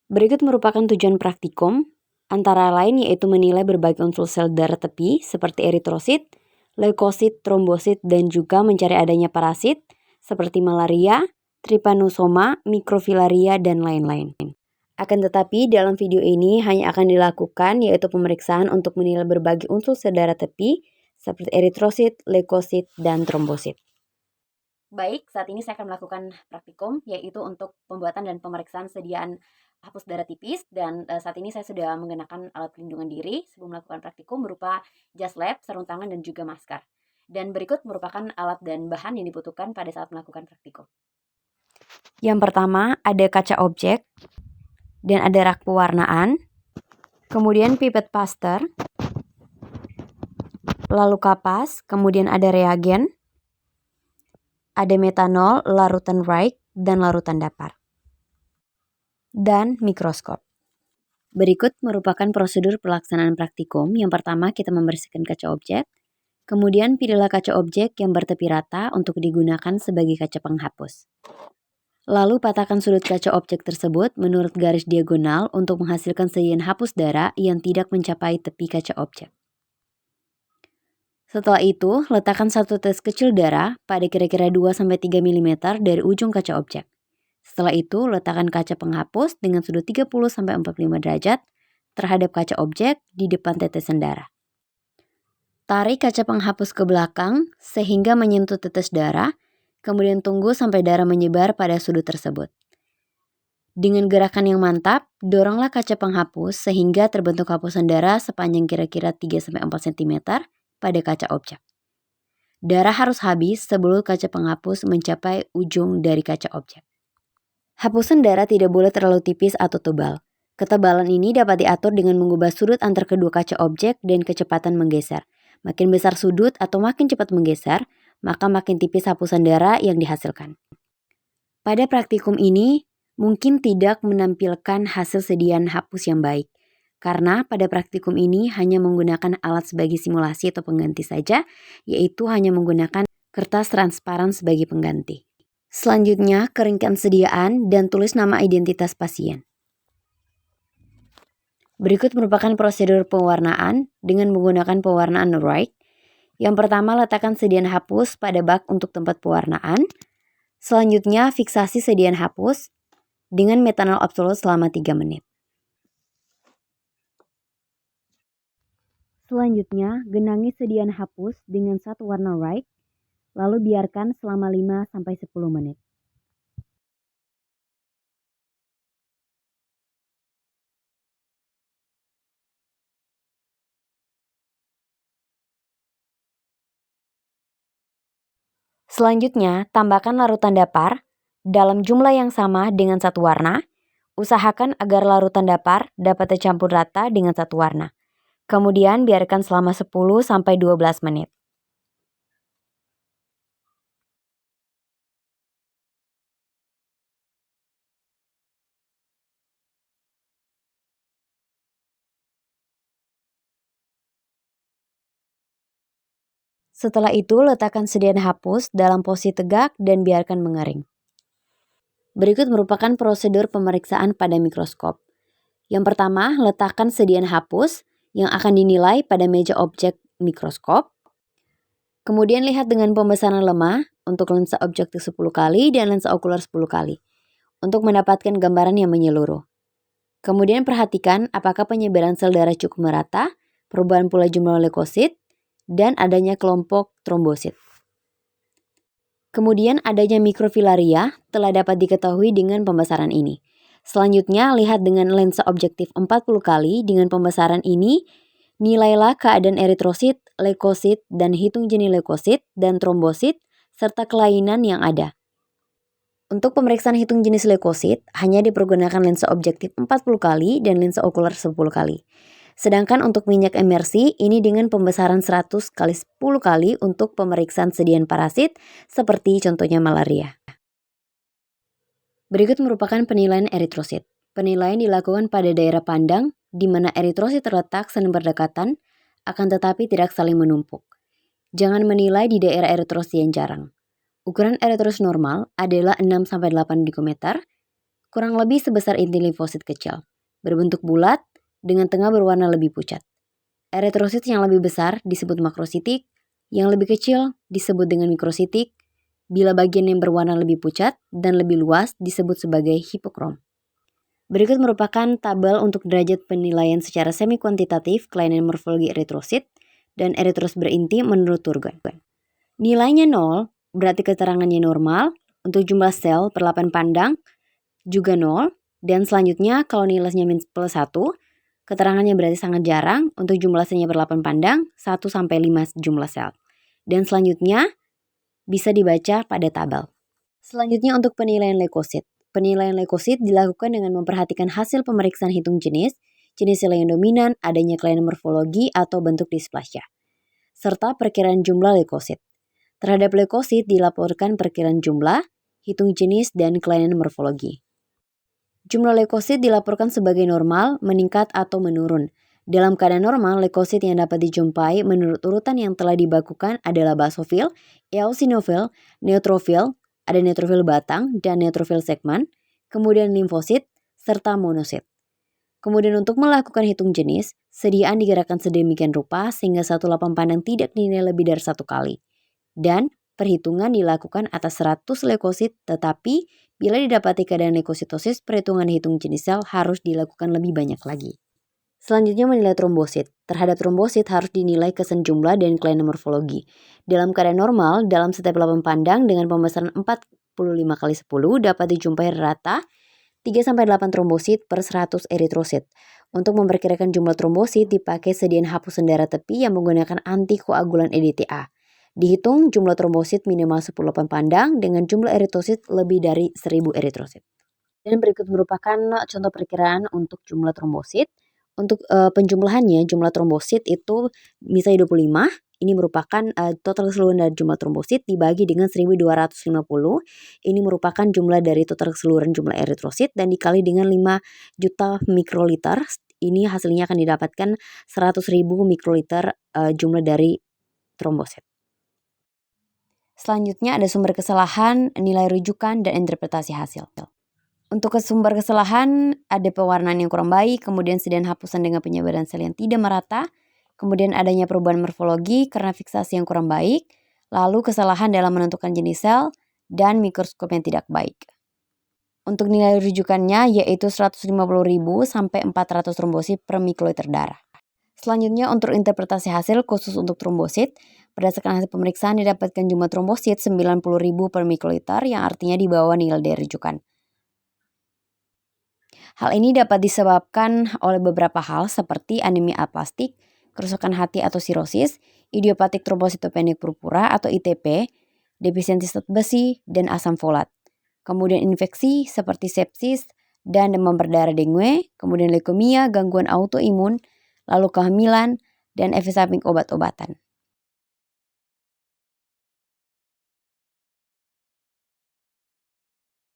Berikut merupakan tujuan praktikum, antara lain yaitu menilai berbagai unsur sel darah tepi seperti eritrosit, leukosit, trombosit, dan juga mencari adanya parasit seperti malaria, trypanosoma, mikrofilaria, dan lain-lain. Akan tetapi dalam video ini hanya akan dilakukan yaitu pemeriksaan untuk menilai berbagai unsur sel darah tepi seperti eritrosit, leukosit, dan trombosit. Baik, saat ini saya akan melakukan praktikum yaitu untuk pembuatan dan pemeriksaan sediaan hapus darah tipis, dan saat ini saya sudah mengenakan alat pelindungan diri sebelum melakukan praktikum berupa jas lab, sarung tangan, dan juga masker. Dan berikut merupakan alat dan bahan yang dibutuhkan pada saat melakukan praktikum. Yang pertama ada kaca objek dan ada rak pewarnaan, kemudian pipet paster, lalu kapas, kemudian ada reagen, ada metanol, larutan Wright, dan larutan dapar, dan mikroskop. Berikut merupakan prosedur pelaksanaan praktikum. Yang pertama kita membersihkan kaca objek, kemudian pilihlah kaca objek yang bertepi rata untuk digunakan sebagai kaca penghapus. Lalu patahkan sudut kaca objek tersebut menurut garis diagonal untuk menghasilkan sediaan hapus darah yang tidak mencapai tepi kaca objek. Setelah itu, letakkan satu tetes kecil darah pada kira-kira 2-3 mm dari ujung kaca objek. Setelah itu, letakkan kaca penghapus dengan sudut 30-45 derajat terhadap kaca objek di depan tetesan darah. Tarik kaca penghapus ke belakang sehingga menyentuh tetes darah, kemudian tunggu sampai darah menyebar pada sudut tersebut. Dengan gerakan yang mantap, doronglah kaca penghapus sehingga terbentuk hapusan darah sepanjang kira-kira 3-4 cm pada kaca objek. Darah harus habis sebelum kaca penghapus mencapai ujung dari kaca objek. Hapusan darah tidak boleh terlalu tipis atau tebal. Ketebalan ini dapat diatur dengan mengubah sudut antar kedua kaca objek dan kecepatan menggeser. Makin besar sudut atau makin cepat menggeser, maka makin tipis hapusan darah yang dihasilkan. Pada praktikum ini, mungkin tidak menampilkan hasil sediaan hapus yang baik, karena pada praktikum ini hanya menggunakan alat sebagai simulasi atau pengganti saja, yaitu hanya menggunakan kertas transparan sebagai pengganti. Selanjutnya, keringkan sediaan dan tulis nama identitas pasien. Berikut merupakan prosedur pewarnaan dengan menggunakan pewarnaan Wright. Yang pertama, letakkan sediaan hapus pada bak untuk tempat pewarnaan. Selanjutnya, fiksasi sediaan hapus dengan metanol absolut selama 3 menit. Selanjutnya, genangi sediaan hapus dengan satu warna Wright, lalu biarkan selama 5-10 menit. Selanjutnya, tambahkan larutan dapar dalam jumlah yang sama dengan satu warna. Usahakan agar larutan dapar dapat tercampur rata dengan satu warna. Kemudian biarkan selama 10-12 menit. Setelah itu, letakkan sediaan hapus dalam posisi tegak dan biarkan mengering. Berikut merupakan prosedur pemeriksaan pada mikroskop. Yang pertama, letakkan sediaan hapus yang akan dinilai pada meja objek mikroskop. Kemudian lihat dengan pembesaran lemah untuk lensa objektif 10 kali dan lensa okuler 10 kali untuk mendapatkan gambaran yang menyeluruh. Kemudian perhatikan apakah penyebaran sel darah cukup merata, perubahan pula jumlah leukosit, dan adanya kelompok trombosit. Kemudian adanya mikrofilaria telah dapat diketahui dengan pembesaran ini. Selanjutnya lihat dengan lensa objektif 40 kali dengan pembesaran ini, nilailah keadaan eritrosit, leukosit, dan hitung jenis leukosit dan trombosit serta kelainan yang ada. Untuk pemeriksaan hitung jenis leukosit hanya dipergunakan lensa objektif 40 kali dan lensa okuler 10 kali. Sedangkan untuk minyak emersi ini dengan pembesaran 100 kali 10 kali untuk pemeriksaan sediaan parasit seperti contohnya malaria. Berikut merupakan penilaian eritrosit. Penilaian dilakukan pada daerah pandang di mana eritrosit terletak saling berdekatan akan tetapi tidak saling menumpuk. Jangan menilai di daerah eritrosit yang jarang. Ukuran eritrosit normal adalah 6-8 pikometer. kurang lebih sebesar inti limfosit kecil, berbentuk bulat dengan tengah berwarna lebih pucat. Eritrosit yang lebih besar disebut makrositik, yang lebih kecil disebut dengan mikrositik, bila bagian yang berwarna lebih pucat dan lebih luas disebut sebagai hipokrom. Berikut merupakan tabel untuk derajat penilaian secara semi-kuantitatif kelainan morfologi eritrosit dan eritrosit berinti menurut Turgon. Nilainya 0 berarti keterangannya normal, untuk jumlah sel per 8 pandang juga 0, dan selanjutnya kalau nilainya plus 1, keterangannya berarti sangat jarang, untuk jumlah selnya per 8 pandang 1-5 jumlah sel. Dan selanjutnya bisa dibaca pada tabel. Selanjutnya untuk penilaian leukosit. Penilaian leukosit dilakukan dengan memperhatikan hasil pemeriksaan hitung jenis sel yang dominan, adanya kelainan morfologi atau bentuk displasia, serta perkiraan jumlah leukosit. Terhadap leukosit dilaporkan perkiraan jumlah, hitung jenis, dan kelainan morfologi. Jumlah leukosit dilaporkan sebagai normal, meningkat, atau menurun. Dalam keadaan normal, leukosit yang dapat dijumpai menurut urutan yang telah dibakukan adalah basofil, eosinofil, neutrofil, ada neutrofil batang dan neutrofil segmen, kemudian limfosit, serta monosit. Kemudian untuk melakukan hitung jenis, sediaan digerakkan sedemikian rupa sehingga satu lapang pandang tidak dinilai lebih dari 1 kali. Dan perhitungan dilakukan atas 100 leukosit, tetapi bila didapati keadaan leukositosis, perhitungan hitung jenis sel harus dilakukan lebih banyak lagi. Selanjutnya menilai trombosit. Terhadap trombosit harus dinilai kesan jumlah dan kelainan morfologi. Dalam keadaan normal, dalam setiap lapang pandang dengan pembesaran 45x10 dapat dijumpai rata 3-8 trombosit per 100 eritrosit. Untuk memperkirakan jumlah trombosit dipakai sediaan hapusan darah tepi yang menggunakan antikoagulan EDTA. Dihitung jumlah trombosit minimal 10 lapang pandang dengan jumlah eritrosit lebih dari 1000 eritrosit. Dan berikut merupakan contoh perkiraan untuk jumlah trombosit. Untuk penjumlahannya, jumlah trombosit itu misalnya 25, ini merupakan total keseluruhan dari jumlah trombosit dibagi dengan 1250. Ini merupakan jumlah dari total keseluruhan jumlah eritrosit dan dikali dengan 5 juta mikroliter. Ini hasilnya akan didapatkan 100.000 mikroliter jumlah dari trombosit. Selanjutnya ada sumber kesalahan, nilai rujukan, dan interpretasi hasil. Untuk sumber kesalahan ada pewarnaan yang kurang baik, kemudian sediaan hapusan dengan penyebaran sel yang tidak merata, kemudian adanya perubahan morfologi karena fiksasi yang kurang baik, lalu kesalahan dalam menentukan jenis sel, dan mikroskop yang tidak baik. Untuk nilai rujukannya yaitu 150.000 sampai 400 trombosit per mikroliter darah. Selanjutnya untuk interpretasi hasil khusus untuk trombosit, berdasarkan hasil pemeriksaan didapatkan jumlah trombosit 90.000 per mikroliter yang artinya di bawah nilai dari rujukan. Hal ini dapat disebabkan oleh beberapa hal seperti anemia aplastik, kerusakan hati atau sirosis, idiopatik trombositopenia purpura atau ITP, defisiensi zat besi, dan asam folat. Kemudian infeksi seperti sepsis dan demam berdarah dengue, kemudian leukemia, gangguan autoimun, lalu kehamilan, dan efek samping obat-obatan.